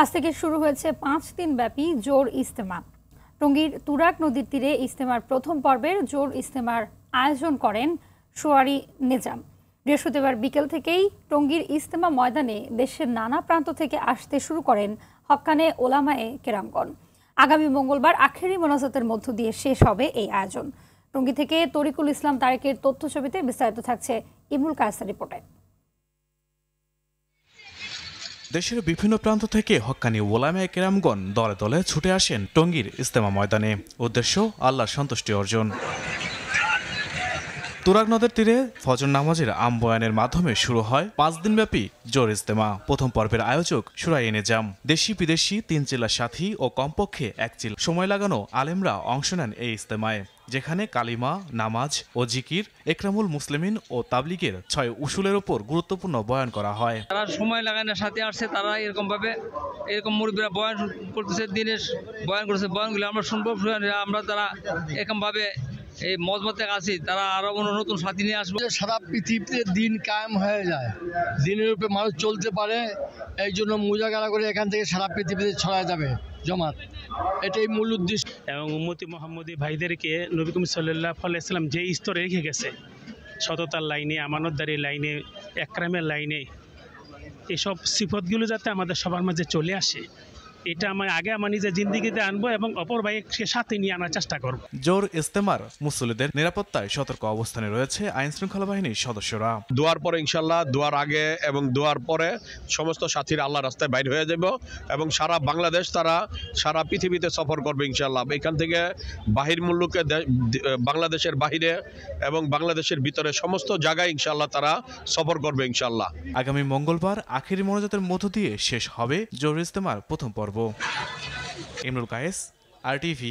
আজ থেকে শুরু হয়েছে 5 দিন ব্যাপী জোর ইজতেমা। টঙ্গীর তুরাগ নদীর তীরে ইজতেমার প্রথম পর্বের জোর ইজতেমার আয়োজন করেন শোয়ারি নিজাম। বৃহস্পতিবার বিকেল থেকেই টঙ্গীর ইজতেমা ময়দানে দেশের নানা প্রান্ত থেকে আসতে শুরু করেন হক্কানে ওলামায়ে কেরামগণ। আগামী মঙ্গলবার আখেরি মোনাজাতের মধ্য দিয়ে শেষ হবে এই আয়োজন। টঙ্গী থেকে তরিকুল ইসলাম তারেকের তথ্য ছবিতে বিস্তারিত থাকছে ইমরুল কায়েসের রিপোর্টে। দেশের বিভিন্ন প্রান্ত থেকে হক্কানি ওলামায়ে কেরামগণ দলে দলে ছুটে আসেন টঙ্গীর ইজতেমা ময়দানে। উদ্দেশ্য আল্লাহর সন্তুষ্টি অর্জন। তুরাগ নদের তীরে ফজর নামাজের বয়ানের মাধ্যমে শুরু হয় 5 দিনব্যাপী জোর ইজতেমা। প্রথম পর্বের আয়োজক শোয়ারি নিজাম। দেশি বিদেশি 3 জেলার সাথী ও কমপক্ষে 1 চিল সময় লাগানো আলেমরা অংশ নেন এই ইজতেমায়, যেখানে কালিমা, নামাজ ও জিকির, একরামুল মুসলিমিন ও তাবলিগের 6 উসুলের উপর গুরুত্বপূর্ণ বয়ান করা হয়। তারা সময় লাগানোর সাথে আসছে, তারা এরকম মুরব্বীরা বয়ান করতেছে, দিনের বয়ান করতেছে, বয়ানগুলো আমরা শুনবো। আমরা তারা এরকমভাবে এই মজমতে আছি, তারা আরো নতুন সাথী নিয়ে আসবে। সারা পৃথিবীতে দিন কায়েম হয়ে যায়, দিনের উপরে মানুষ চলতে পারে, এই জন্য মুজাগারা করে এখান থেকে সারা পৃথিবীতে ছড়া যাবে জমাত, এটাই মূল উদ্দেশ্য। এবং উম্মতি মোহাম্মদী ভাইদেরকে নবী করিম সাল্লাল্লাহু আলাইহি ওয়াসাল্লাম যে স্তরে রেখে গেছে, সততার লাইনে, আমানতদারির লাইনে, একরামের লাইনে, এসব সিফতগুলো যাতে আমাদের সবার মাঝে চলে আসে, এটা আমার নিজের জিন্দিগিতে আনবো এবং অপর ভাইকে সাথে নিয়ে আনার চেষ্টা করব। জোর ইজতেমার মুসল্লিদের নিরাপত্তায় সতর্ক অবস্থানে রয়েছে আইন শৃঙ্খলা বাহিনীর সদস্যরা। দোয়ার পরে ইনশাল্লাহ, দোয়ার আগে এবং দোয়ার পরে সমস্ত সাথীরা আল্লাহ রাস্তায় বাইর হয়ে যাব এবং সারা বাংলাদেশ, তারা সারা পৃথিবীতে সফর করবে ইনশাল্লাহ। এখান থেকে বাহির মুল্লুকে, বাংলাদেশের বাহিরে এবং বাংলাদেশের ভিতরে সমস্ত জায়গায় ইনশাল্লাহ তারা সফর করবে ইনশাল্লাহ। আগামী মঙ্গলবার আখেরি মোনাজাতের মধ্য দিয়ে শেষ হবে জোর ইজতেমার প্রথম পর্ব। ইমরুল কায়েস, RTV।